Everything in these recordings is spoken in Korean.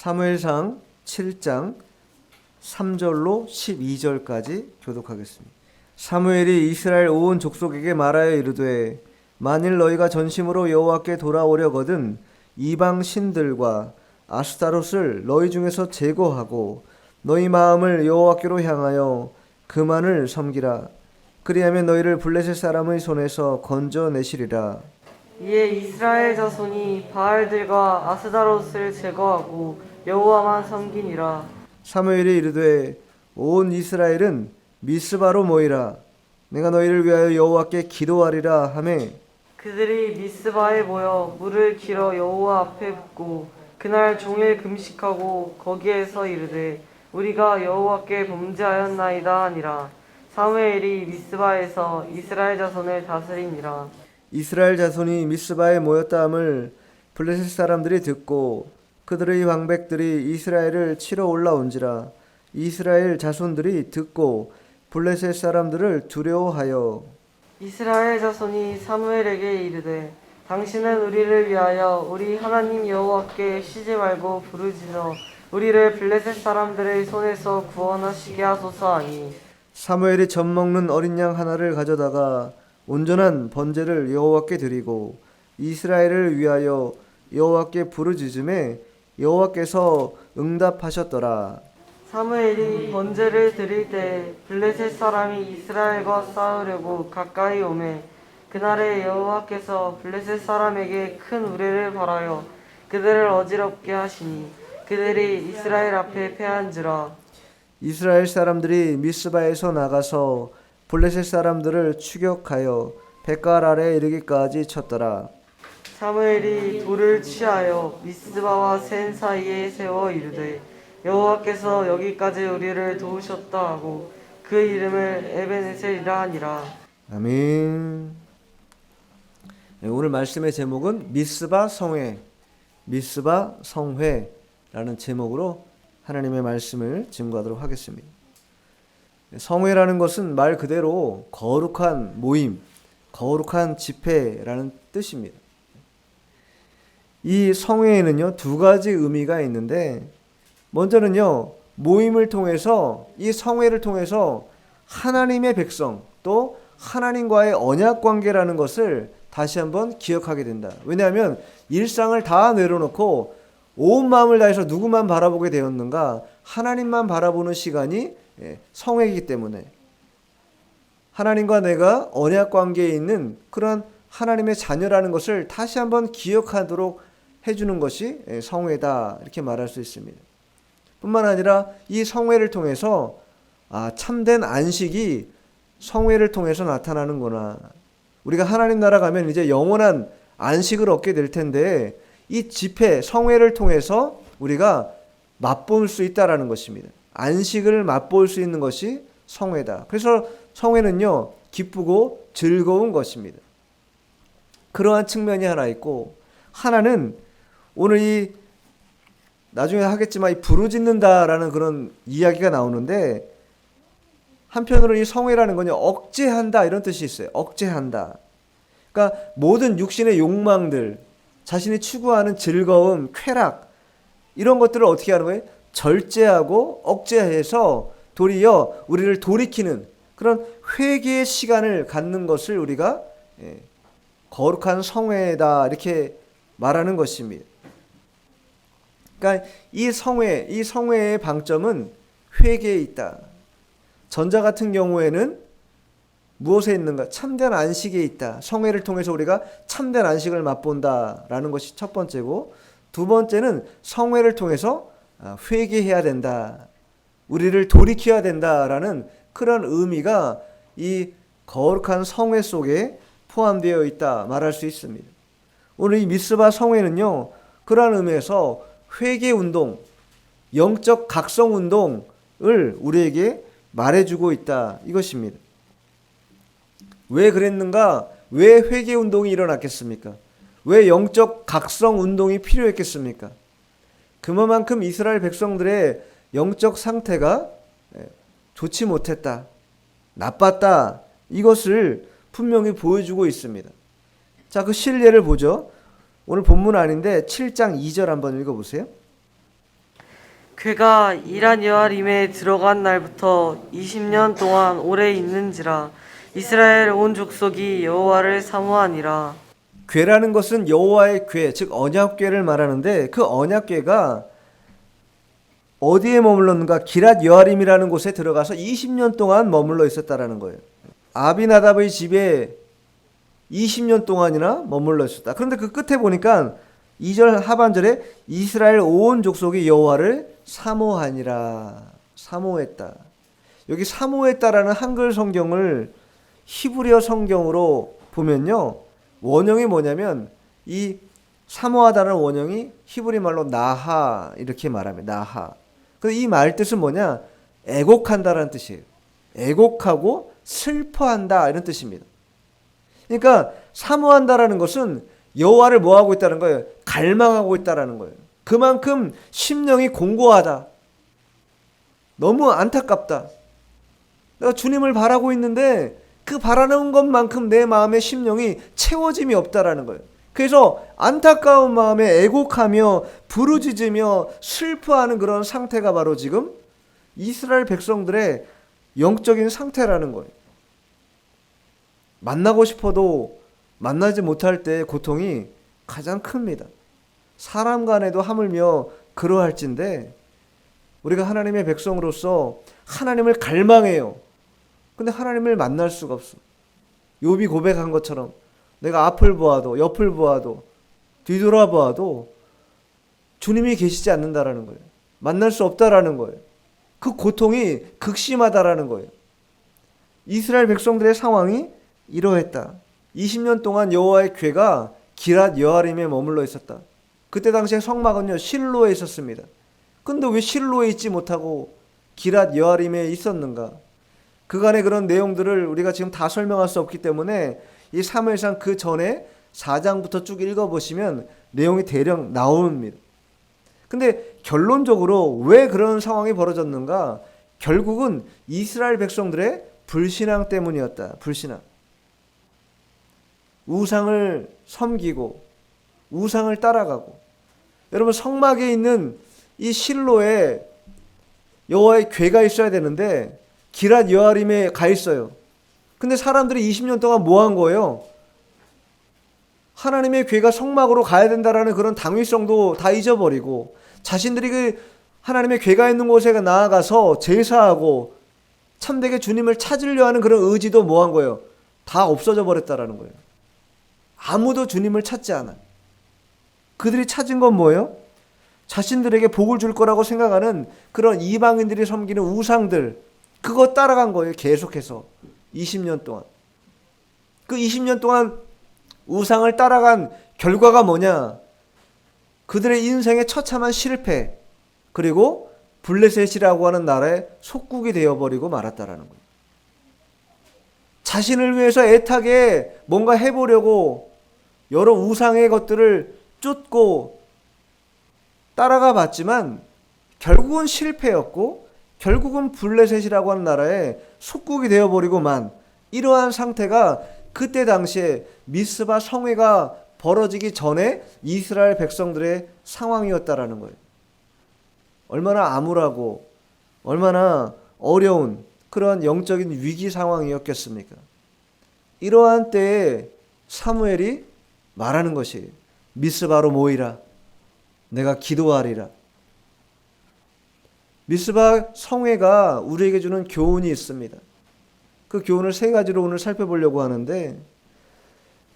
사무엘상 7장 3절로 12절까지 교독하겠습니다. 사무엘이 이스라엘 온 족속에게 말하여 이르되 만일 너희가 전심으로 여호와께 돌아오려거든 이방 신들과 아스타롯을 너희 중에서 제거하고 너희 마음을 여호와께로 향하여 그만을 섬기라. 그리하면 너희를 블레셋 사람의 손에서 건져내시리라. 이에 이스라엘 자손이 바알들과 아스다롯을 제거하고 여호와만 섬기니라. 사무엘이 이르되 온 이스라엘은 미스바로 모이라. 내가 너희를 위하여 여호와께 기도하리라 하매 그들이 미스바에 모여 물을 길어 여호와 앞에 붓고 그날 종일 금식하고 거기에서 이르되 우리가 여호와께 범죄하였나이다 하니라. 사무엘이 미스바에서 이스라엘 자손을 다스리니라. 이스라엘 자손이 미스바에 모였다 함을 블레셋 사람들이 듣고 그들의 방백들이 이스라엘을 치러 올라온지라. 이스라엘 자손들이 듣고 블레셋 사람들을 두려워하여 이스라엘 자손이 사무엘에게 이르되 당신은 우리를 위하여 우리 하나님 여호와께 쉬지 말고 부르짖어 우리를 블레셋 사람들의 손에서 구원하시게 하소서 하니 사무엘이 젖 먹는 어린 양 하나를 가져다가 온전한 번제를 여호와께 드리고 이스라엘을 위하여 여호와께 부르짖음에 여호와께서 응답하셨더라. 사무엘이 번제를 드릴 때 블레셋 사람이 이스라엘과 싸우려고 가까이 오매 그날에 여호와께서 블레셋 사람에게 큰 우레를 벌하여 그들을 어지럽게 하시니 그들이 이스라엘 앞에 패한지라. 이스라엘 사람들이 미스바에서 나가서 블레셋 사람들을 추격하여 벳갈 아래에 이르기까지 쳤더라. 사무엘이 돌을 취하여 미스바와 센 사이에 세워 이르되 여호와께서 여기까지 우리를 도우셨다 하고 그 이름을 에베네셀이라 하니라. 아멘. 네, 오늘 말씀의 제목은 미스바 성회, 미스바 성회라는 제목으로 하나님의 말씀을 증거하도록 하겠습니다. 성회라는 것은 말 그대로 거룩한 모임, 거룩한 집회라는 뜻입니다. 이 성회에는요, 두 가지 의미가 있는데 먼저는요, 모임을 통해서 이 성회를 통해서 하나님의 백성 또 하나님과의 언약 관계라는 것을 다시 한번 기억하게 된다. 왜냐하면 일상을 다 내려놓고 온 마음을 다해서 누구만 바라보게 되었는가? 하나님만 바라보는 시간이 성회이기 때문에 하나님과 내가 언약 관계에 있는 그런 하나님의 자녀라는 것을 다시 한번 기억하도록 해주는 것이 성회다 이렇게 말할 수 있습니다. 뿐만 아니라 이 성회를 통해서 참된 안식이 성회를 통해서 나타나는구나. 우리가 하나님 나라 가면 이제 영원한 안식을 얻게 될 텐데 이 집회, 성회를 통해서 우리가 맛볼 수 있다라는 것입니다. 안식을 맛볼 수 있는 것이 성회다. 그래서 성회는요, 기쁘고 즐거운 것입니다. 그러한 측면이 하나 있고, 하나는 오늘 이 나중에 하겠지만 이 부르짖는다라는 그런 이야기가 나오는데 한편으로 이 성회라는 건요, 억제한다 이런 뜻이 있어요. 억제한다. 그러니까 모든 육신의 욕망들, 자신이 추구하는 즐거움, 쾌락 이런 것들을 어떻게 하는 거예요? 절제하고 억제해서 도리어 우리를 돌이키는 그런 회개의 시간을 갖는 것을 우리가 거룩한 성회다 이렇게 말하는 것입니다. 그러니까 이 성회의 방점은 회개에 있다. 전자 같은 경우에는 무엇에 있는가? 참된 안식에 있다. 성회를 통해서 우리가 참된 안식을 맛본다라는 것이 첫 번째고, 두 번째는 성회를 통해서 회개해야 된다. 우리를 돌이켜야 된다라는 그런 의미가 이 거룩한 성회 속에 포함되어 있다 말할 수 있습니다. 오늘 이 미스바 성회는요, 그러한 의미에서 회개 운동, 영적 각성 운동을 우리에게 말해주고 있다 이것입니다. 왜 그랬는가? 왜 회개 운동이 일어났겠습니까? 왜 영적 각성 운동이 필요했겠습니까? 그만큼 이스라엘 백성들의 영적 상태가 좋지 못했다, 나빴다 이것을 분명히 보여주고 있습니다. 자, 그 실례를 보죠. 오늘 본문 아닌데 7장 2절 한번 읽어보세요. 괴가 이란 여아림에 들어간 날부터 20년 동안 오래 있는지라 이스라엘 온 족속이 여호와를 사모하니라. 괴라는 것은 여호와의 괴, 즉 언약궤를 말하는데 그 언약궤가 어디에 머물렀는가? 기랏 여아림이라는 곳에 들어가서 20년 동안 머물러 있었다라는 거예요. 아비나답의 집에 20년 동안이나 머물러 있었다. 그런데 그 끝에 보니까 2절 하반절에 이스라엘 온 족속이 여호와를 사모하니라. 사모했다. 여기 사모했다라는 한글 성경을 히브리어 성경으로 보면요. 원형이 뭐냐면 이 사모하다는 원형이 히브리 말로 나하 이렇게 말합니다. 나하. 그래서 이 말 뜻은 뭐냐? 애곡한다라는 뜻이에요. 애곡하고 슬퍼한다 이런 뜻입니다. 그러니까 사모한다라는 것은 여호와를 뭐 하고 있다는 거예요? 갈망하고 있다라는 거예요. 그만큼 심령이 공고하다. 너무 안타깝다. 내가 주님을 바라고 있는데 그 바라는 것만큼 내 마음의 심령이 채워짐이 없다라는 거예요. 그래서 안타까운 마음에 애곡하며 부르짖으며 슬퍼하는 그런 상태가 바로 지금 이스라엘 백성들의 영적인 상태라는 거예요. 만나고 싶어도 만나지 못할 때의 고통이 가장 큽니다. 사람 간에도 하물며 그러할진데 우리가 하나님의 백성으로서 하나님을 갈망해요. 근데 하나님을 만날 수가 없어. 욥이 고백한 것처럼 내가 앞을 보아도 옆을 보아도 뒤돌아보아도 주님이 계시지 않는다라는 거예요. 만날 수 없다라는 거예요. 그 고통이 극심하다라는 거예요. 이스라엘 백성들의 상황이 이러했다. 20년 동안 여호와의 궤가 기랏 여아림에 머물러 있었다. 그때 당시에 성막은요 실로에 있었습니다. 근데 왜 실로에 있지 못하고 기랏 여아림에 있었는가? 그간의 그런 내용들을 우리가 지금 다 설명할 수 없기 때문에 이 사무엘상 그 전에 4장부터 쭉 읽어보시면 내용이 대략 나옵니다. 근데 결론적으로 왜 그런 상황이 벌어졌는가? 결국은 이스라엘 백성들의 불신앙 때문이었다. 불신앙. 우상을 섬기고 우상을 따라가고. 여러분 성막에 있는 이 실로에 여호와의 궤가 있어야 되는데 기랏 여아림에 가 있어요. 근데 사람들이 20년 동안 뭐 한 거예요? 하나님의 궤가 성막으로 가야 된다라는 그런 당위성도 다 잊어버리고 자신들이 그 하나님의 궤가 있는 곳에 나아가서 제사하고 참되게 주님을 찾으려 하는 그런 의지도 뭐 한 거예요? 다 없어져 버렸다라는 거예요. 아무도 주님을 찾지 않아. 그들이 찾은 건 뭐예요? 자신들에게 복을 줄 거라고 생각하는 그런 이방인들이 섬기는 우상들, 그거 따라간 거예요. 계속해서 20년 동안. 그 20년 동안 우상을 따라간 결과가 뭐냐? 그들의 인생의 처참한 실패, 그리고 블레셋이라고 하는 나라의 속국이 되어버리고 말았다라는 거예요. 자신을 위해서 애타게 뭔가 해보려고 여러 우상의 것들을 쫓고 따라가 봤지만 결국은 실패였고 결국은 블레셋이라고 하는 나라의 속국이 되어버리고만, 이러한 상태가 그때 당시에 미스바 성회가 벌어지기 전에 이스라엘 백성들의 상황이었다라는 거예요. 얼마나 암울하고 얼마나 어려운 그러한 영적인 위기 상황이었겠습니까? 이러한 때에 사무엘이 말하는 것이 미스바로 모이라. 내가 기도하리라. 미스바 성회가 우리에게 주는 교훈이 있습니다. 그 교훈을 세 가지로 오늘 살펴보려고 하는데,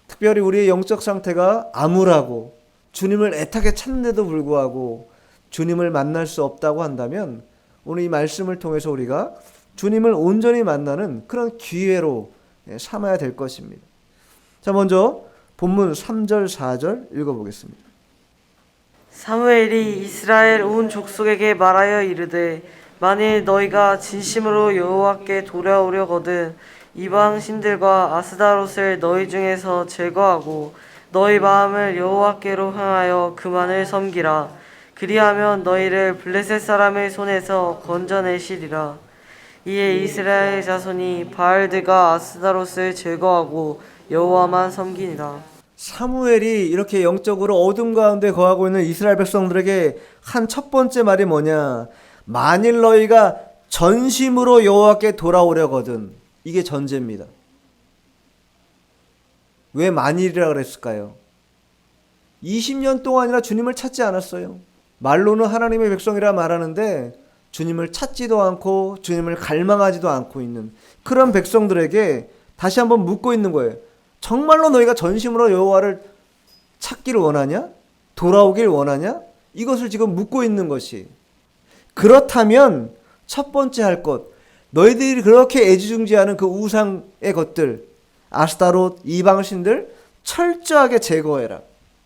특별히 우리의 영적 상태가 암울하고 주님을 애타게 찾는데도 불구하고 주님을 만날 수 없다고 한다면 오늘 이 말씀을 통해서 우리가 주님을 온전히 만나는 그런 기회로 삼아야 될 것입니다. 자, 먼저 본문 3절 4절 읽어보겠습니다. 사무엘이 이스라엘 온 족속에게 말하여 이르되 만일 너희가 진심으로 여호와께 돌아오려거든 이방 신들과 아스다롯을 너희 중에서 제거하고 너희 마음을 여호와께로 향하여 그만을 섬기라. 그리하면 너희를 블레셋 사람의 손에서 건져내시리라. 이에 이스라엘 자손이 바알들과 아스다롯을 제거하고 여호와만 섬기니라. 사무엘이 이렇게 영적으로 어둠 가운데 거하고 있는 이스라엘 백성들에게 한 첫 번째 말이 뭐냐? 만일 너희가 전심으로 여호와께 돌아오려거든. 이게 전제입니다. 왜 만일이라 그랬을까요? 20년 동안이나 주님을 찾지 않았어요. 말로는 하나님의 백성이라 말하는데 주님을 찾지도 않고 주님을 갈망하지도 않고 있는 그런 백성들에게 다시 한번 묻고 있는 거예요. 정말로 너희가 전심으로 여호와를 찾기를 원하냐? 돌아오길 원하냐? 이것을 지금 묻고 있는 것이. 그렇다면 첫 번째 할 것, 너희들이 그렇게 애지중지하는 그 우상의 것들, 아스타롯, 이방신들 철저하게 제거해라.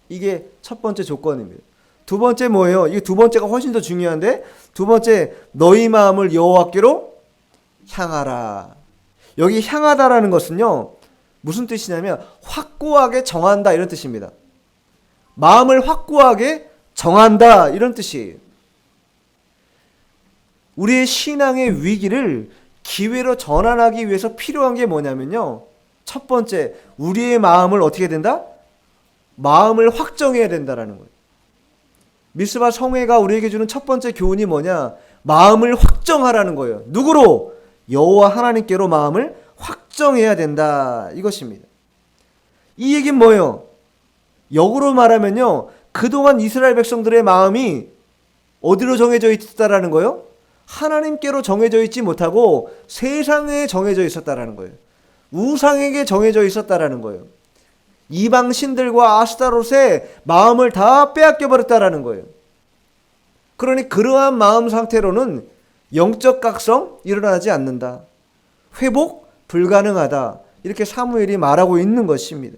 이게 첫 번째 조건입니다. 두 번째 뭐예요? 이게 두 번째가 훨씬 더 중요한데, 두 번째, 너희 마음을 여호와께로 향하라. 여기 향하다라는 것은요, 무슨 뜻이냐면 확고하게 정한다 이런 뜻입니다. 마음을 확고하게 정한다 이런 뜻이에요. 우리의 신앙의 위기를 기회로 전환하기 위해서 필요한 게 뭐냐면요, 첫 번째, 우리의 마음을 어떻게 된다? 마음을 확정해야 된다라는 거예요. 미스바 성회가 우리에게 주는 첫 번째 교훈이 뭐냐? 마음을 확정하라는 거예요. 누구로? 여호와 하나님께로 마음을 확정해야 된다 이것입니다. 이 얘기는 뭐예요? 역으로 말하면요, 그동안 이스라엘 백성들의 마음이 어디로 정해져 있었다라는 거예요? 하나님께로 정해져 있지 못하고 세상에 정해져 있었다라는 거예요. 우상에게 정해져 있었다라는 거예요. 이방 신들과 아스타롯의 마음을 다 빼앗겨 버렸다라는 거예요. 그러니 그러한 마음 상태로는 영적 각성 일어나지 않는다. 회복 불가능하다. 이렇게 사무엘이 말하고 있는 것입니다.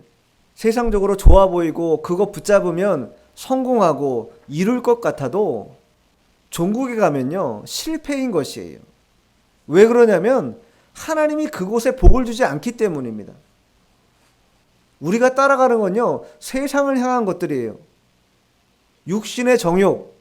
세상적으로 좋아 보이고 그거 붙잡으면 성공하고 이룰 것 같아도 종국에 가면요, 실패인 것이에요. 왜 그러냐면 하나님이 그곳에 복을 주지 않기 때문입니다. 우리가 따라가는 건요, 세상을 향한 것들이에요. 육신의 정욕,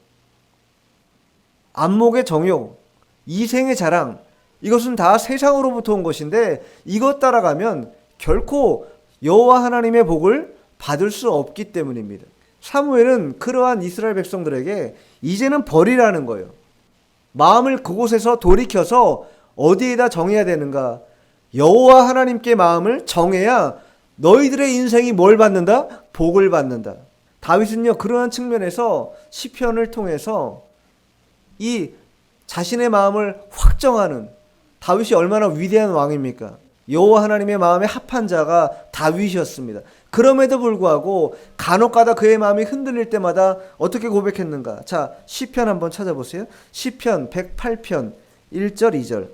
안목의 정욕, 이생의 자랑, 이것은 다 세상으로부터 온 것인데 이것 따라가면 결코 여호와 하나님의 복을 받을 수 없기 때문입니다. 사무엘은 그러한 이스라엘 백성들에게 이제는 버리라는 거예요. 마음을 그곳에서 돌이켜서 어디에다 정해야 되는가? 여호와 하나님께 마음을 정해야 너희들의 인생이 뭘 받는다? 복을 받는다. 다윗은요, 그러한 측면에서 시편을 통해서 이 자신의 마음을 확정하는, 다윗이 얼마나 위대한 왕입니까? 여호와 하나님의 마음에 합한 자가 다윗이었습니다. 그럼에도 불구하고 간혹가다 그의 마음이 흔들릴 때마다 어떻게 고백했는가? 자, 시편 한번 찾아보세요. 시편 108편 1절 2절.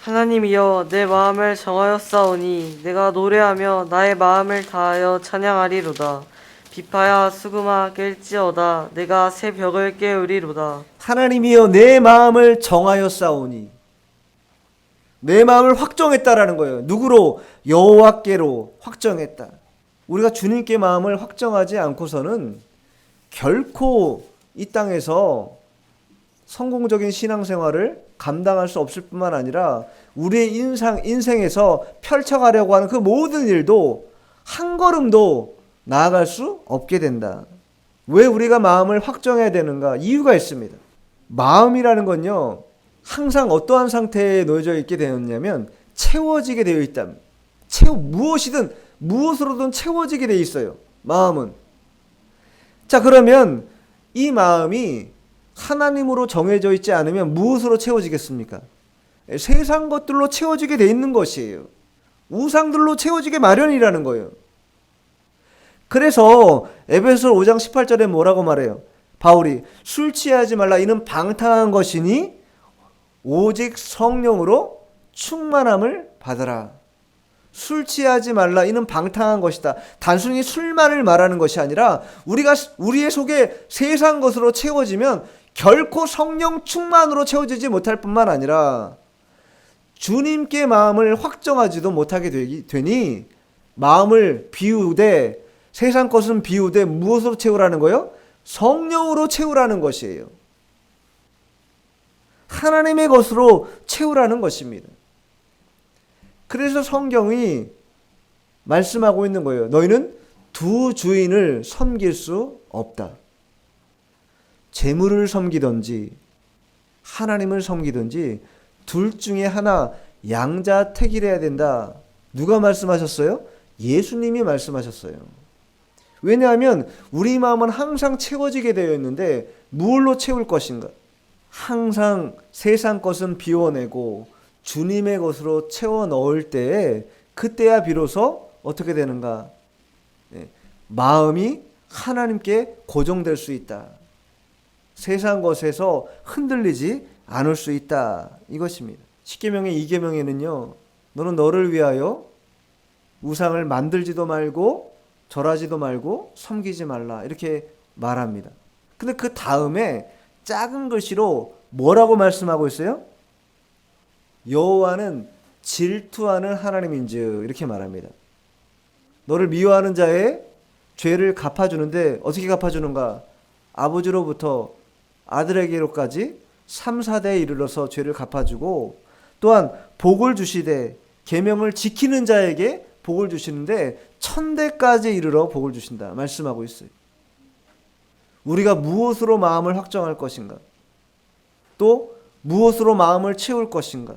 하나님이여 내 마음을 정하였사오니 내가 노래하며 나의 마음을 다하여 찬양하리로다. 비파야 수금아 깰지어다. 내가 새 벽을 깨우리로다. 하나님이여 내 마음을 정하였사오니, 내 마음을 확정했다라는 거예요. 누구로? 여호와께로 확정했다. 우리가 주님께 마음을 확정하지 않고서는 결코 이 땅에서 성공적인 신앙생활을 감당할 수 없을 뿐만 아니라 우리의 인생에서 펼쳐가려고 하는 그 모든 일도 한 걸음도 나아갈 수 없게 된다. 왜 우리가 마음을 확정해야 되는가? 이유가 있습니다. 마음이라는 건요, 항상 어떠한 상태에 놓여져 있게 되었냐면 채워지게 되어 있다. 무엇이든 무엇으로든 채워지게 되어 있어요. 마음은. 자, 그러면 이 마음이 하나님으로 정해져 있지 않으면 무엇으로 채워지겠습니까? 세상 것들로 채워지게 돼 있는 것이에요. 우상들로 채워지게 마련이라는 거예요. 그래서 에베소서 5장 18절에 뭐라고 말해요? 바울이 술 취하지 말라 이는 방탕한 것이니 오직 성령으로 충만함을 받으라. 술 취하지 말라 이는 방탕한 것이다. 단순히 술만을 말하는 것이 아니라 우리의 속에 세상 것으로 채워지면 결코 성령 충만으로 채워지지 못할 뿐만 아니라 주님께 마음을 확정하지도 못하게 되니 마음을 비우되, 세상 것은 비우되 무엇으로 채우라는 거예요? 성령으로 채우라는 것이에요. 하나님의 것으로 채우라는 것입니다. 그래서 성경이 말씀하고 있는 거예요. 너희는 두 주인을 섬길 수 없다. 재물을 섬기든지 하나님을 섬기든지 둘 중에 하나 양자택일해야 된다. 누가 말씀하셨어요? 예수님이 말씀하셨어요. 왜냐하면 우리 마음은 항상 채워지게 되어 있는데 무엇로 채울 것인가? 항상 세상 것은 비워내고 주님의 것으로 채워 넣을 때에 그때야 비로소 어떻게 되는가? 마음이 하나님께 고정될 수 있다. 세상 것에서 흔들리지 않을 수 있다. 이것입니다. 10계명의 2계명에는요. 너는 너를 위하여 우상을 만들지도 말고 절하지도 말고 섬기지 말라. 이렇게 말합니다. 근데 그 다음에 작은 글씨로 뭐라고 말씀하고 있어요? 여호와는 질투하는 하나님인즉 이렇게 말합니다. 너를 미워하는 자의 죄를 갚아주는데 어떻게 갚아주는가? 아버지로부터 아들에게로까지 3, 4대에 이르러서 죄를 갚아주고 또한 복을 주시되 계명을 지키는 자에게 복을 주시는데 1000대까지 이르러 복을 주신다 말씀하고 있어요. 우리가 무엇으로 마음을 확정할 것인가? 또 무엇으로 마음을 채울 것인가?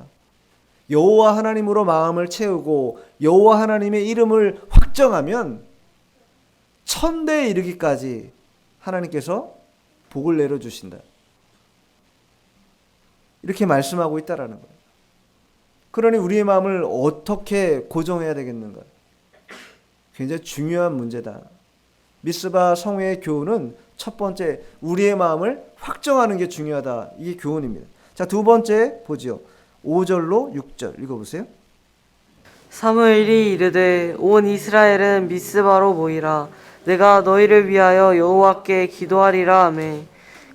여호와 하나님으로 마음을 채우고 여호와 하나님의 이름을 확정하면 1000대에 이르기까지 하나님께서 복을 내려주신다. 이렇게 말씀하고 있다라는 거예요. 그러니 우리의 마음을 어떻게 고정해야 되겠는가? 굉장히 중요한 문제다. 미스바 성회의 교훈은 첫 번째, 우리의 마음을 확정하는 게 중요하다. 이게 교훈입니다. 자, 두 번째 보지요. 5절로 6절 읽어보세요. 사무엘이 이르되 온 이스라엘은 미스바로 모이라. 내가 너희를 위하여 여호와께 기도하리라 하매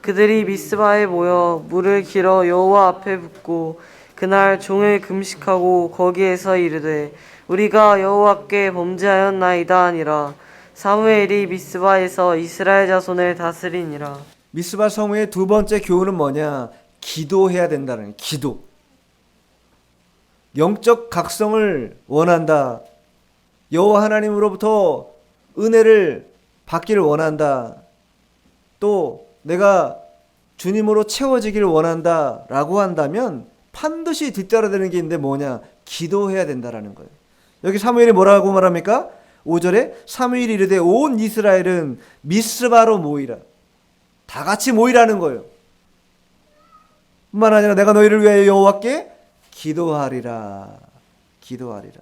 그들이 미스바에 모여 물을 길어 여호와 앞에 붓고 그날 종일 금식하고 거기에서 이르되 우리가 여호와께 범죄하였나이다 하니라. 사무엘이 미스바에서 이스라엘 자손을 다스리니라. 미스바 성회의 두 번째 교훈은 뭐냐? 기도해야 된다는 기도. 영적 각성을 원한다. 여호와 하나님으로부터 은혜를 받기를 원한다. 또 내가 주님으로 채워지기를 원한다 라고 한다면 반드시 뒤따라되는 게 있는데 뭐냐? 기도해야 된다라는 거예요. 여기 사무엘이 뭐라고 말합니까? 5절에 사무엘이 이르되 온 이스라엘은 미스바로 모이라. 다 같이 모이라는 거예요. 뿐만 아니라 내가 너희를 위하여 여호와께 기도하리라. 기도하리라.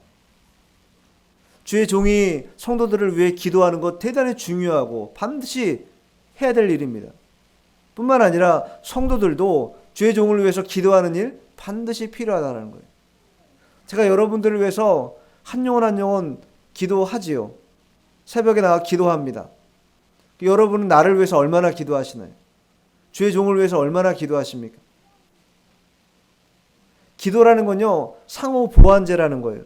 주의 종이 성도들을 위해 기도하는 것 대단히 중요하고 반드시 해야 될 일입니다. 뿐만 아니라 성도들도 주의 종을 위해서 기도하는 일 반드시 필요하다는 거예요. 제가 여러분들을 위해서 한 영혼 한 영혼 기도하지요. 새벽에 나가 기도합니다. 여러분은 나를 위해서 얼마나 기도하시나요? 주의 종을 위해서 얼마나 기도하십니까? 기도라는 건요, 상호 보완제라는 거예요.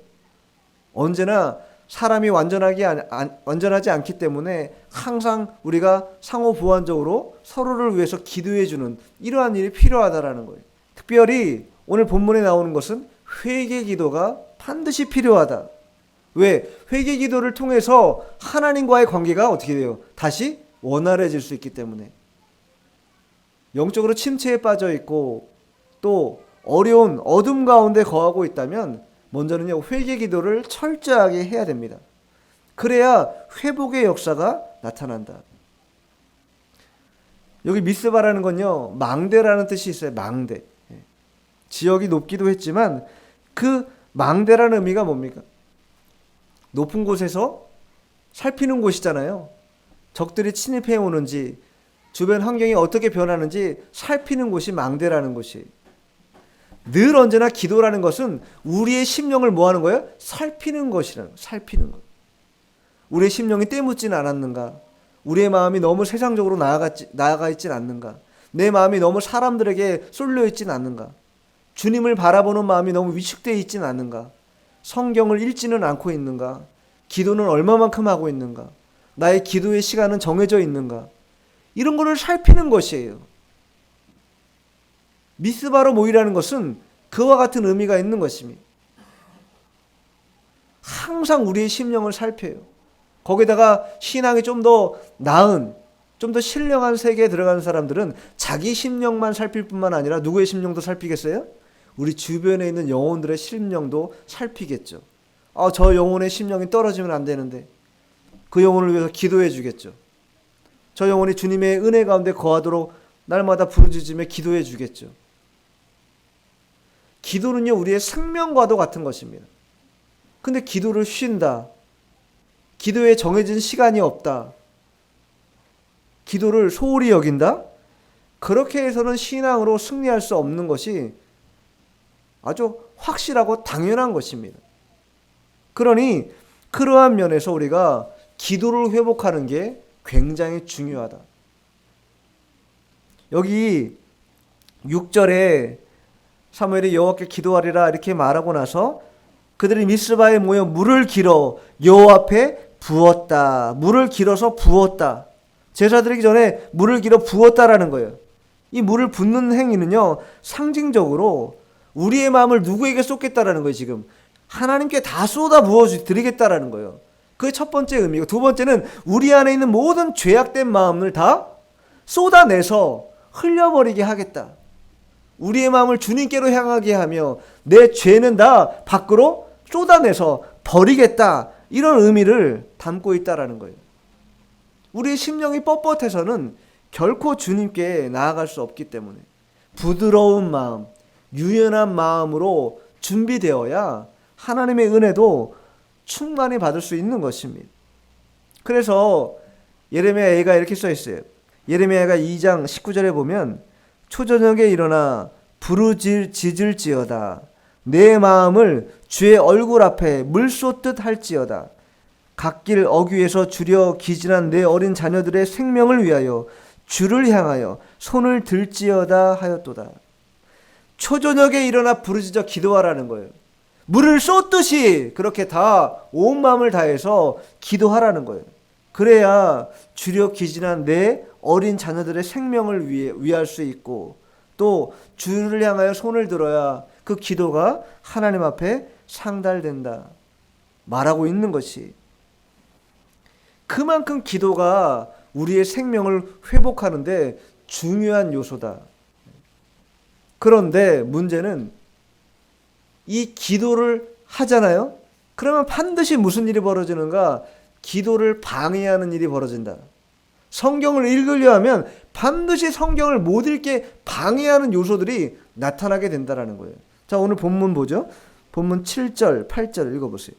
언제나 사람이 완전하지 않기 때문에 항상 우리가 상호 보완적으로 서로를 위해서 기도해주는 이러한 일이 필요하다라는 거예요. 특별히 오늘 본문에 나오는 것은 회개 기도가 반드시 필요하다. 왜? 회개 기도를 통해서 하나님과의 관계가 어떻게 돼요? 다시 원활해질 수 있기 때문에. 영적으로 침체에 빠져 있고 또 어려운 어둠 가운데 거하고 있다면 먼저는요, 회개 기도를 철저하게 해야 됩니다. 그래야 회복의 역사가 나타난다. 여기 미스바라는 건요, 망대라는 뜻이 있어요. 망대. 지역이 높기도 했지만 그 망대라는 의미가 뭡니까? 높은 곳에서 살피는 곳이잖아요. 적들이 침입해 오는지 주변 환경이 어떻게 변하는지 살피는 곳이 망대라는 곳이. 늘 언제나 기도라는 것은 우리의 심령을 뭐 하는 거예요? 살피는 것이라는 거예요. 살피는 것. 우리의 심령이 때묻지는 않았는가? 우리의 마음이 너무 세상적으로 나아가 있지는 않는가? 내 마음이 너무 사람들에게 쏠려 있지는 않는가? 주님을 바라보는 마음이 너무 위축되어 있지는 않는가? 성경을 읽지는 않고 있는가? 기도는 얼마만큼 하고 있는가? 나의 기도의 시간은 정해져 있는가? 이런 거를 살피는 것이에요. 미스바로 모이라는 것은 그와 같은 의미가 있는 것입니다. 항상 우리의 심령을 살펴요. 거기다가 신앙이 좀 더 나은, 좀 더 신령한 세계에 들어가는 사람들은 자기 심령만 살필 뿐만 아니라 누구의 심령도 살피겠어요? 우리 주변에 있는 영혼들의 심령도 살피겠죠. 저 영혼의 심령이 떨어지면 안 되는데 그 영혼을 위해서 기도해 주겠죠. 저 영혼이 주님의 은혜 가운데 거하도록 날마다 부르짖으며 기도해 주겠죠. 기도는요, 우리의 생명과도 같은 것입니다. 근데 기도를 쉰다. 기도에 정해진 시간이 없다. 기도를 소홀히 여긴다? 그렇게 해서는 신앙으로 승리할 수 없는 것이 아주 확실하고 당연한 것입니다. 그러니 그러한 면에서 우리가 기도를 회복하는 게 굉장히 중요하다. 여기 6절에 사무엘이 여호와께 기도하리라 이렇게 말하고 나서 그들이 미스바에 모여 물을 길어 여호와 앞에 부었다. 물을 길어서 부었다. 제사 드리기 전에 물을 길어 부었다라는 거예요. 이 물을 붓는 행위는요, 상징적으로 우리의 마음을 누구에게 쏟겠다라는 거예요. 지금 하나님께 다 쏟아 부어 드리겠다라는 거예요. 그게 첫 번째 의미고, 두 번째는 우리 안에 있는 모든 죄악된 마음을 다 쏟아내서 흘려버리게 하겠다. 우리의 마음을 주님께로 향하게 하며 내 죄는 다 밖으로 쏟아내서 버리겠다. 이런 의미를 담고 있다라는 거예요. 우리의 심령이 뻣뻣해서는 결코 주님께 나아갈 수 없기 때문에 부드러운 마음, 유연한 마음으로 준비되어야 하나님의 은혜도 충만히 받을 수 있는 것입니다. 그래서 예레미야가 이렇게 써 있어요. 예레미야가 2장 19절에 보면 초저녁에 일어나 부르짖을지어다. 내 마음을 주의 얼굴 앞에 물 쏟듯 할지어다. 갓길 어귀에서 주려 기진한 내 어린 자녀들의 생명을 위하여 주를 향하여 손을 들지어다 하였도다. 초저녁에 일어나 부르짖어 기도하라는 거예요. 물을 쏟듯이 그렇게 다 온 마음을 다해서 기도하라는 거예요. 그래야 주려 기진한 내 어린 자녀들의 생명을 위할 수 있고, 또 주를 향하여 손을 들어야 그 기도가 하나님 앞에 상달된다 말하고 있는 것이, 그만큼 기도가 우리의 생명을 회복하는데 중요한 요소다. 그런데 문제는 이 기도를 하잖아요. 그러면 반드시 무슨 일이 벌어지는가? 기도를 방해하는 일이 벌어진다. 성경을 읽으려 하면 반드시 성경을 못 읽게 방해하는 요소들이 나타나게 된다는 거예요. 자, 오늘 본문 보죠. 본문 7절, 8절 읽어보세요.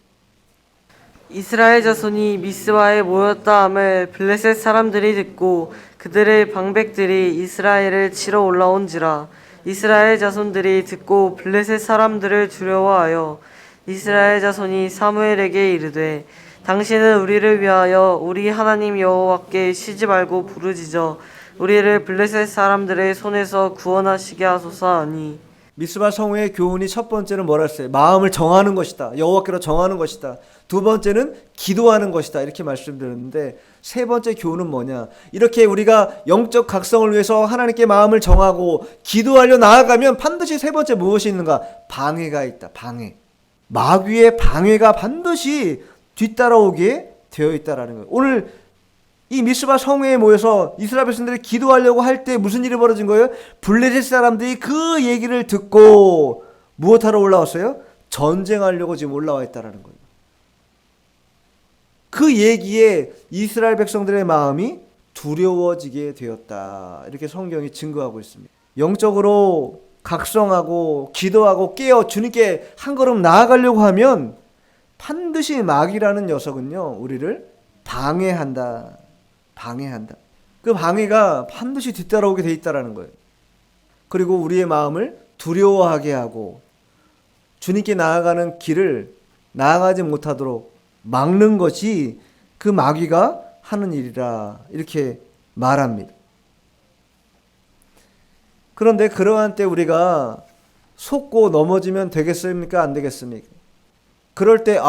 이스라엘 자손이 미스바에 모였다 함을 블레셋 사람들이 듣고 그들의 방백들이 이스라엘을 치러 올라온지라. 이스라엘 자손들이 듣고 블레셋 사람들을 두려워하여 이스라엘 자손이 사무엘에게 이르되 당신은 우리를 위하여 우리 하나님 여호와께 쉬지 말고 부르짖어 우리를 블레셋 사람들의 손에서 구원하시게 하소서 하니. 미스바 성회의 교훈이 첫 번째는 뭐라 했어요? 마음을 정하는 것이다. 여호와께로 정하는 것이다. 두 번째는 기도하는 것이다. 이렇게 말씀드렸는데, 세 번째 교훈은 뭐냐? 이렇게 우리가 영적 각성을 위해서 하나님께 마음을 정하고 기도하려 나아가면 반드시 세 번째 무엇이 있는가? 방해가 있다. 방해. 마귀의 방해가 반드시 뒤따라오게 되어 있다라는 거예요. 오늘 이 미스바 성회에 모여서 이스라엘 백성들이 기도하려고 할 때 무슨 일이 벌어진 거예요? 블레셋 사람들이 그 얘기를 듣고 무엇하러 올라왔어요? 전쟁하려고 지금 올라와 있다라는 거예요. 그 얘기에 이스라엘 백성들의 마음이 두려워지게 되었다. 이렇게 성경이 증거하고 있습니다. 영적으로 각성하고 기도하고 깨어 주님께 한 걸음 나아가려고 하면 반드시 마귀라는 녀석은요, 우리를 방해한다. 방해한다. 그 방해가 반드시 뒤따라오게 돼 있다라는 거예요. 그리고 우리의 마음을 두려워하게 하고 주님께 나아가는 길을 나아가지 못하도록 막는 것이 그 마귀가 하는 일이라 이렇게 말합니다. 그런데 그러한 때 우리가 속고 넘어지면 되겠습니까? 안 되겠습니까? 그럴 때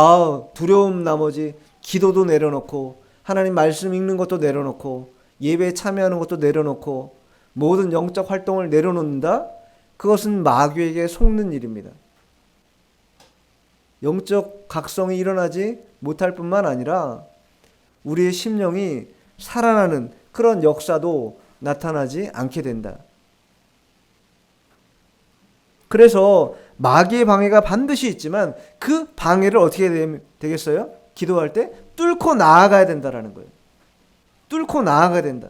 두려움 나머지 기도도 내려놓고 하나님 말씀 읽는 것도 내려놓고 예배에 참여하는 것도 내려놓고 모든 영적 활동을 내려놓는다? 그것은 마귀에게 속는 일입니다. 영적 각성이 일어나지 못할 뿐만 아니라 우리의 심령이 살아나는 그런 역사도 나타나지 않게 된다. 그래서 마귀의 방해가 반드시 있지만 그 방해를 어떻게 되겠어요? 기도할 때 뚫고 나아가야 된다라는 거예요. 뚫고 나아가야 된다.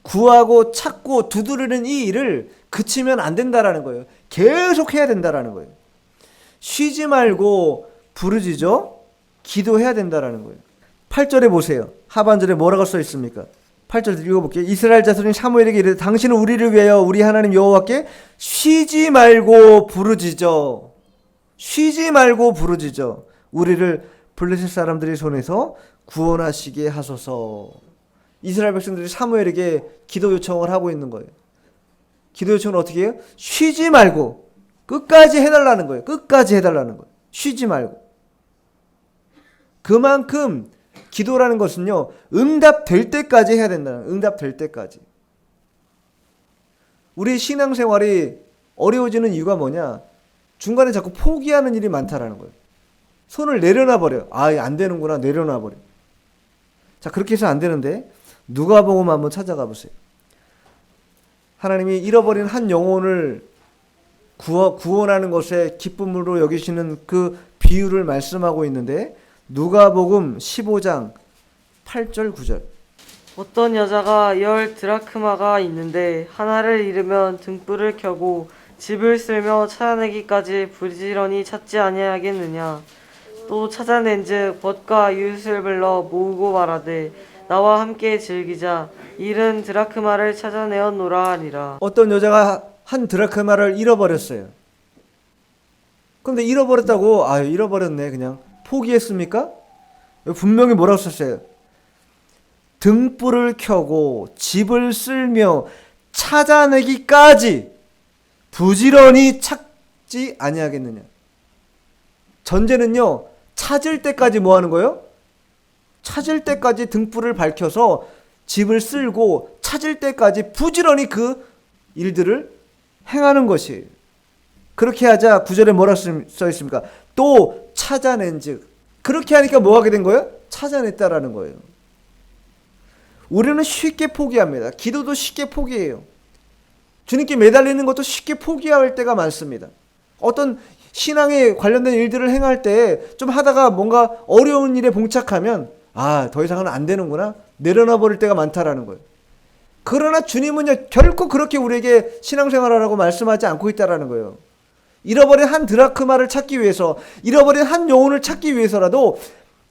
구하고 찾고 두드리는 이 일을 그치면 안 된다라는 거예요. 계속 해야 된다라는 거예요. 쉬지 말고 부르짖어 기도해야 된다라는 거예요. 8절에 보세요. 하반절에 뭐라고 써 있습니까? 8절 읽어볼게요. 이스라엘 자손이 사무엘에게 이르되 당신은 우리를 위하여 우리 하나님 여호와께 쉬지 말고 부르짖어. 쉬지 말고 부르짖어. 우리를 블레셋 사람들의 손에서 구원하시게 하소서. 이스라엘 백성들이 사무엘에게 기도 요청을 하고 있는 거예요. 기도 요청을 어떻게 해요? 쉬지 말고 끝까지 해달라는 거예요. 끝까지 해달라는 거예요. 쉬지 말고. 그만큼 기도라는 것은요, 응답될 때까지 해야 된다는, 응답될 때까지. 우리 신앙생활이 어려워지는 이유가 뭐냐? 중간에 자꾸 포기하는 일이 많다라는 거예요. 손을 내려놔 버려요. 아, 안 되는구나. 내려놔 버려요. 자, 그렇게 해서 안 되는데 누가복음 한번 찾아가 보세요. 하나님이 잃어버린 한 영혼을 구원하는 것에 기쁨으로 여기시는 그 비유를 말씀하고 있는데 누가복음 15장 8절 9절. 어떤 여자가 10 드라크마가 있는데 하나를 잃으면 등불을 켜고 집을 쓸며 찾아내기까지 부지런히 찾지 아니하겠느냐. 또 찾아낸즉 벗과 이웃을 불러 모으고 말하되 나와 함께 즐기자. 잃은 드라크마를 찾아내었노라 하니라. 어떤 여자가 한 드라크마를 잃어버렸어요. 그런데 잃어버렸다고 잃어버렸네 그냥 포기했습니까? 분명히 뭐라고 썼어요? 등불을 켜고 집을 쓸며 찾아내기까지 부지런히 찾지 아니하겠느냐. 전제는요, 찾을 때까지 뭐 하는 거예요? 찾을 때까지 등불을 밝혀서 집을 쓸고 찾을 때까지 부지런히 그 일들을 행하는 것이에요. 그렇게 하자 9절에 뭐라고 써 있습니까? 또 찾아낸 즉. 그렇게 하니까 뭐 하게 된 거예요? 찾아냈다라는 거예요. 우리는 쉽게 포기합니다. 기도도 쉽게 포기해요. 주님께 매달리는 것도 쉽게 포기할 때가 많습니다. 어떤 신앙에 관련된 일들을 행할 때 좀 하다가 뭔가 어려운 일에 봉착하면 더 이상은 안 되는구나 내려놔 버릴 때가 많다라는 거예요. 그러나 주님은요 결코 그렇게 우리에게 신앙생활하라고 말씀하지 않고 있다라는 거예요. 잃어버린 한 드라크마를 찾기 위해서, 잃어버린 한 영혼을 찾기 위해서라도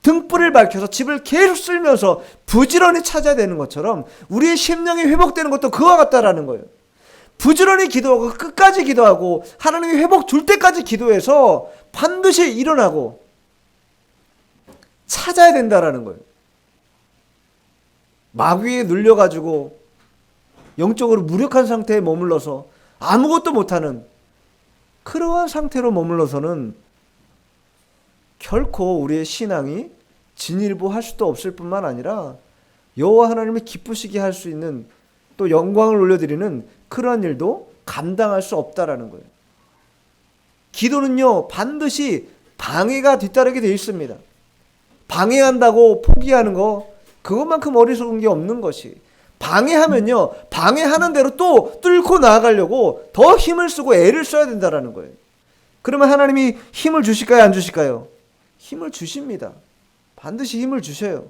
등불을 밝혀서 집을 계속 쓸면서 부지런히 찾아야 되는 것처럼 우리의 심령이 회복되는 것도 그와 같다라는 거예요. 부지런히 기도하고 끝까지 기도하고 하나님이 회복 줄 때까지 기도해서 반드시 일어나고 찾아야 된다라는 거예요. 마귀에 눌려가지고 영적으로 무력한 상태에 머물러서 아무것도 못하는 그러한 상태로 머물러서는 결코 우리의 신앙이 진일보할 수도 없을 뿐만 아니라 여호와 하나님을 기쁘시게 할 수 있는 또 영광을 올려드리는 그러한 일도 감당할 수 없다라는 거예요. 기도는요 반드시 방해가 뒤따르게 되어 있습니다. 방해한다고 포기하는 거 그것만큼 어리석은 게 없는 것이, 방해하면요 방해하는 대로 또 뚫고 나아가려고 더 힘을 쓰고 애를 써야 된다라는 거예요. 그러면 하나님이 힘을 주실까요 안 주실까요? 힘을 주십니다. 반드시 힘을 주셔요.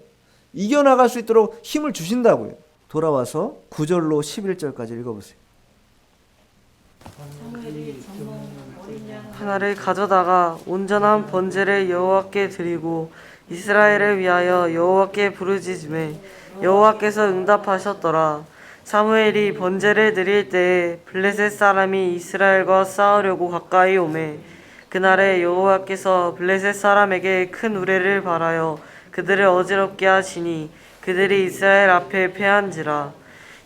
이겨나갈 수 있도록 힘을 주신다고요. 돌아와서 9절로 11절까지 읽어보세요. 하나를 가져다가 온전한 번제를 여호와께 드리고 이스라엘을 위하여 여호와께 부르짖음에 여호와께서 응답하셨더라. 사무엘이 번제를 드릴 때에 블레셋 사람이 이스라엘과 싸우려고 가까이 오매 그날에 여호와께서 블레셋 사람에게 큰 우레를 발하여 그들을 어지럽게 하시니 그들이 이스라엘 앞에 패한지라.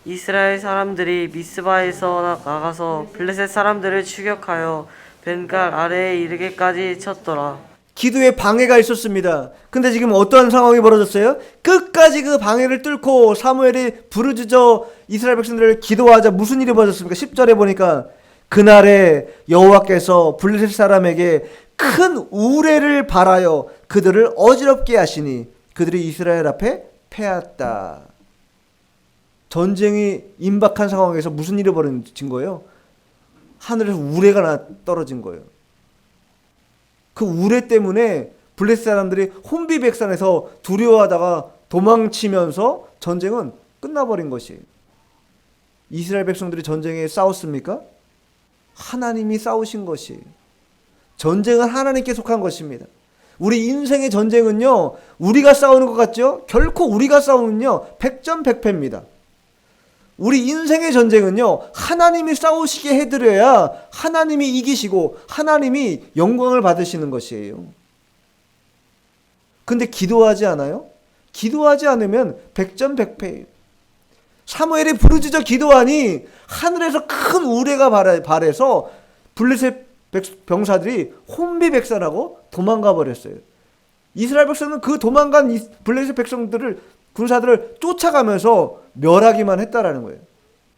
이스라엘 사람들이 미스바에서 나가서 블레셋 사람들을 추격하여 벤갈 아래에 이르기까지 쳤더라. 기도에 방해가 있었습니다. 근데 지금 어떠한 상황이 벌어졌어요? 끝까지 그 방해를 뚫고 사무엘이 부르짖어 이스라엘 백성들을 기도하자 무슨 일이 벌어졌습니까? 10절에 보니까 그날에 여호와께서 블레셋 사람에게 큰 우레를 발하여 그들을 어지럽게 하시니 그들이 이스라엘 앞에 패했다. 전쟁이 임박한 상황에서 무슨 일이 벌어진 거예요? 하늘에서 우레가 떨어진 거예요. 그 우레 때문에 블레셋 사람들이 혼비백산해서 두려워하다가 도망치면서 전쟁은 끝나버린 것이에요. 이스라엘 백성들이 전쟁에 싸웠습니까? 하나님이 싸우신 것이에요. 전쟁은 하나님께 속한 것입니다. 우리 인생의 전쟁은요, 우리가 싸우는 것 같죠? 결코 우리가 싸우면요, 백전백패입니다. 우리 인생의 전쟁은요, 하나님이 싸우시게 해드려야 하나님이 이기시고 하나님이 영광을 받으시는 것이에요. 근데 기도하지 않아요? 기도하지 않으면 백전백패예요. 사무엘이 부르짖어 기도하니 하늘에서 큰 우레가 발해서 블레셋 병사들이 혼비백산하고 도망가 버렸어요. 이스라엘 백성은 그 도망간 블레셋 백성들을, 군사들을 쫓아가면서 멸하기만 했다라는 거예요.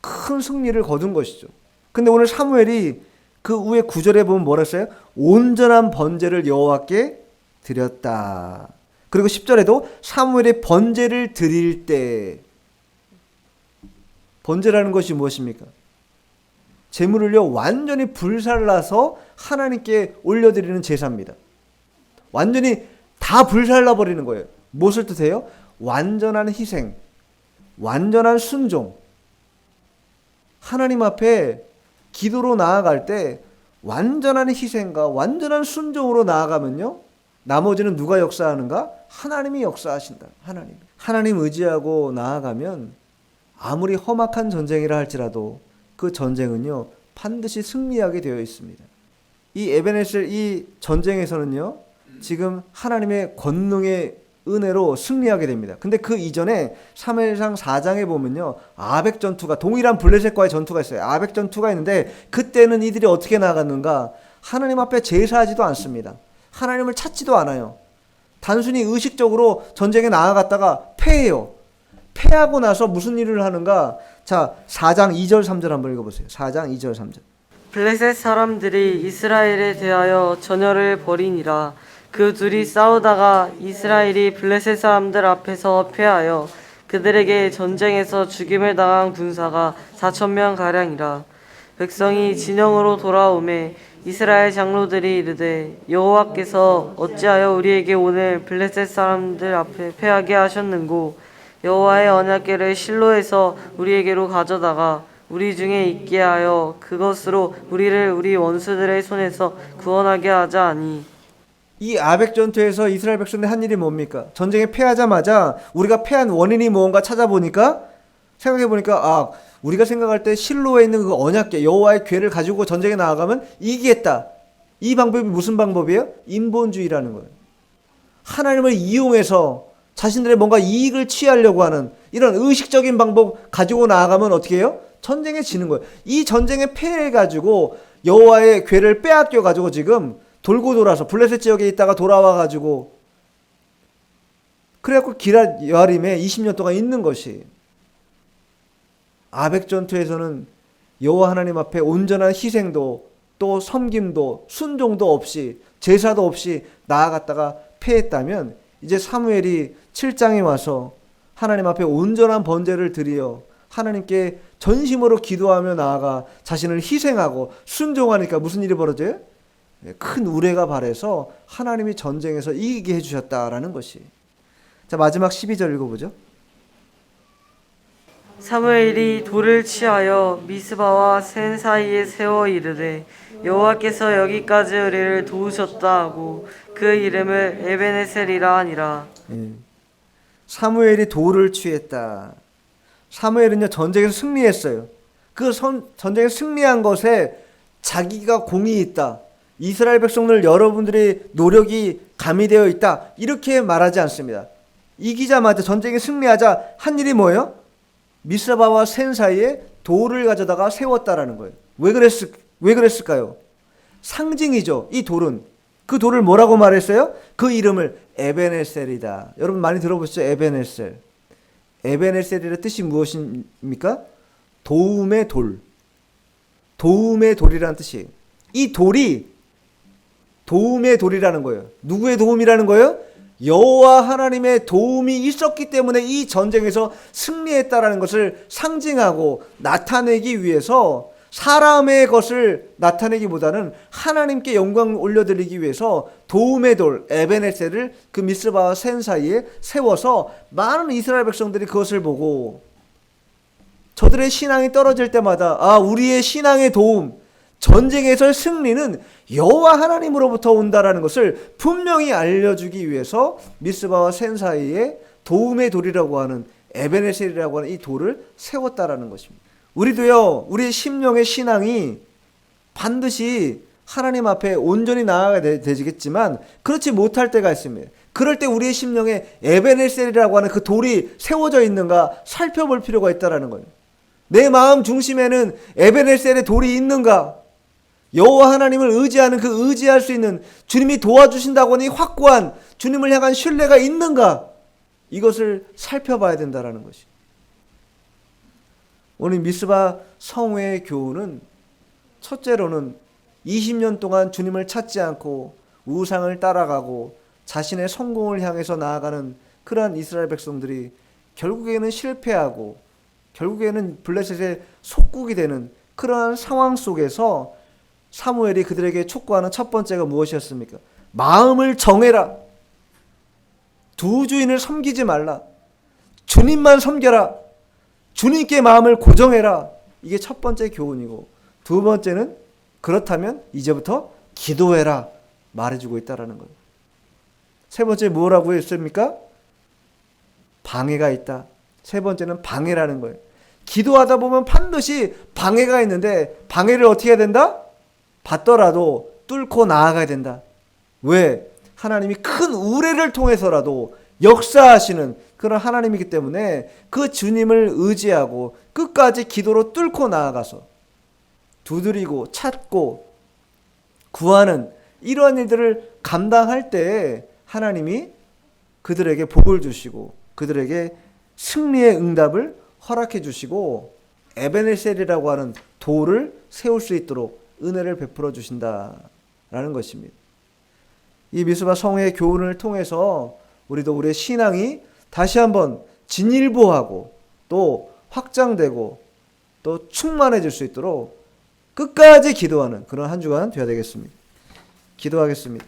큰 승리를 거둔 것이죠. 근데 오늘 사무엘이 그 후에 9절에 보면 뭐라 했어요? 온전한 번제를 여호와께 드렸다. 그리고 10절에도 사무엘이 번제를 드릴 때, 번제라는 것이 무엇입니까? 제물을요, 완전히 불살라서 하나님께 올려드리는 제사입니다. 완전히 다 불살라 버리는 거예요. 무엇을 뜻해요? 완전한 희생, 완전한 순종. 하나님 앞에 기도로 나아갈 때 완전한 희생과 완전한 순종으로 나아가면요, 나머지는 누가 역사하는가? 하나님이 역사하신다. 하나님 의지하고 나아가면 아무리 험악한 전쟁이라 할지라도 그 전쟁은요, 반드시 승리하게 되어 있습니다. 이 에베네셀, 이 전쟁에서는요, 지금 하나님의 권능의 은혜로 승리하게 됩니다. 근데 그 이전에 사무엘상 4장에 보면요, 아벡 전투가, 동일한 블레셋과의 전투가 있어요. 아벡 전투가 있는데 그때는 이들이 어떻게 나갔는가? 하나님 앞에 제사하지도 않습니다. 하나님을 찾지도 않아요. 단순히 의식적으로 전쟁에 나아갔다가 패해요. 패하고 나서 무슨 일을 하는가? 자, 4장 2절 3절 한번 읽어보세요. 4장 2절 3절. 블레셋 사람들이 이스라엘에 대하여 전열을 벌이니라. 그 둘이 싸우다가 이스라엘이 블레셋 사람들 앞에서 패하여 그들에게 전쟁에서 죽임을 당한 군사가 4,000명 가량이라. 백성이 진영으로 돌아오매 이스라엘 장로들이 이르되 여호와께서 어찌하여 우리에게 오늘 블레셋 사람들 앞에 패하게 하셨는고, 여호와의 언약궤를 실로에서 우리에게로 가져다가 우리 중에 있게 하여 그것으로 우리를 우리 원수들의 손에서 구원하게 하자 하니. 이 아벡 전투에서 이스라엘 백성들이 한 일이 뭡니까? 전쟁에 패하자마자 우리가 패한 원인이 무언가 찾아보니까, 생각해보니까, 우리가 생각할 때 실로에 있는 그 언약궤, 여호와의 궤를 가지고 전쟁에 나아가면 이기겠다. 이 방법이 무슨 방법이에요? 인본주의라는 거예요. 하나님을 이용해서 자신들의 뭔가 이익을 취하려고 하는 이런 의식적인 방법 가지고 나아가면 어떻게 해요? 전쟁에 지는 거예요. 이 전쟁에 패해가지고 여호와의 궤를 빼앗겨가지고 지금 돌고 돌아서 블레셋 지역에 있다가 돌아와가지고, 그래갖고 기럇 여아림에 20년 동안 있는 것이. 아벡 전투에서는 여호와 하나님 앞에 온전한 희생도 또 섬김도 순종도 없이 제사도 없이 나아갔다가 패했다면, 이제 사무엘이 7장에 와서 하나님 앞에 온전한 번제를 드리어 하나님께 전심으로 기도하며 나아가 자신을 희생하고 순종하니까 무슨 일이 벌어져요? 큰 우레가 발해서 하나님이 전쟁에서 이기게 해주셨다라는 것이. 자, 마지막 12절 읽어보죠. 사무엘이 돌을 취하여 미스바와 센 사이에 세워 이르되 여호와께서 여기까지 우리를 도우셨다 하고 그 이름을 에베네셀이라 하니라. 사무엘이 돌을 취했다. 사무엘은요, 전쟁에서 승리했어요. 그 전쟁에서 승리한 것에 자기가 공이 있다. 이스라엘 백성들 여러분들의 노력이 가미되어 있다. 이렇게 말하지 않습니다. 이기자마자 전쟁에 승리하자 한 일이 뭐예요? 미스바와 센 사이에 돌을 가져다가 세웠다라는 거예요. 왜 그랬을까요? 상징이죠. 이 돌은. 그 돌을 뭐라고 말했어요? 그 이름을 에베네셀이다. 여러분 많이 들어보셨죠? 에베네셀. 에베네셀이라는 뜻이 무엇입니까? 도움의 돌. 도움의 돌이라는 뜻이에요. 이 돌이 도움의 돌이라는 거예요. 누구의 도움이라는 거예요? 여호와 하나님의 도움이 있었기 때문에 이 전쟁에서 승리했다라는 것을 상징하고 나타내기 위해서 사람의 것을 나타내기보다는 하나님께 영광을 올려드리기 위해서 도움의 돌 에베네셀을 그 미스바와 센 사이에 세워서 많은 이스라엘 백성들이 그것을 보고 저들의 신앙이 떨어질 때마다 우리의 신앙의 도움, 전쟁에서의 승리는 여호와 하나님으로부터 온다라는 것을 분명히 알려주기 위해서 미스바와 센 사이에 도움의 돌이라고 하는 에베네셀이라고 하는 이 돌을 세웠다라는 것입니다. 우리도요, 우리의 심령의 신앙이 반드시 하나님 앞에 온전히 나아가야 되겠지만 그렇지 못할 때가 있습니다. 그럴 때 우리의 심령에 에베네셀이라고 하는 그 돌이 세워져 있는가 살펴볼 필요가 있다라는 거예요. 내 마음 중심에는 에베네셀의 돌이 있는가? 여호와 하나님을 의지하는 그 의지할 수 있는 주님이 도와주신다고 하는 이 확고한 주님을 향한 신뢰가 있는가? 이것을 살펴봐야 된다라는 것이. 오늘 미스바 성회의 교훈은 첫째로는 20년 동안 주님을 찾지 않고 우상을 따라가고 자신의 성공을 향해서 나아가는 그러한 이스라엘 백성들이 결국에는 실패하고 결국에는 블레셋의 속국이 되는 그러한 상황 속에서 사무엘이 그들에게 촉구하는 첫 번째가 무엇이었습니까? 마음을 정해라. 두 주인을 섬기지 말라. 주님만 섬겨라. 주님께 마음을 고정해라. 이게 첫 번째 교훈이고, 두 번째는 그렇다면 이제부터 기도해라 말해주고 있다라는 거예요. 세 번째 뭐라고 했습니까? 방해가 있다. 세 번째는 방해라는 거예요. 기도하다 보면 반드시 방해가 있는데 방해를 어떻게 해야 된다? 받더라도 뚫고 나아가야 된다. 왜? 하나님이 큰 우레를 통해서라도 역사하시는 그런 하나님이기 때문에 그 주님을 의지하고 끝까지 기도로 뚫고 나아가서 두드리고 찾고 구하는 이러한 일들을 감당할 때 하나님이 그들에게 복을 주시고 그들에게 승리의 응답을 허락해 주시고 에베네셀이라고 하는 돌을 세울 수 있도록 은혜를 베풀어 주신다라는 것입니다. 이 미스바 성회의 교훈을 통해서 우리도 우리의 신앙이 다시 한번 진일보하고 또 확장되고 또 충만해질 수 있도록 끝까지 기도하는 그런 한 주간 되어야 되겠습니다. 기도하겠습니다.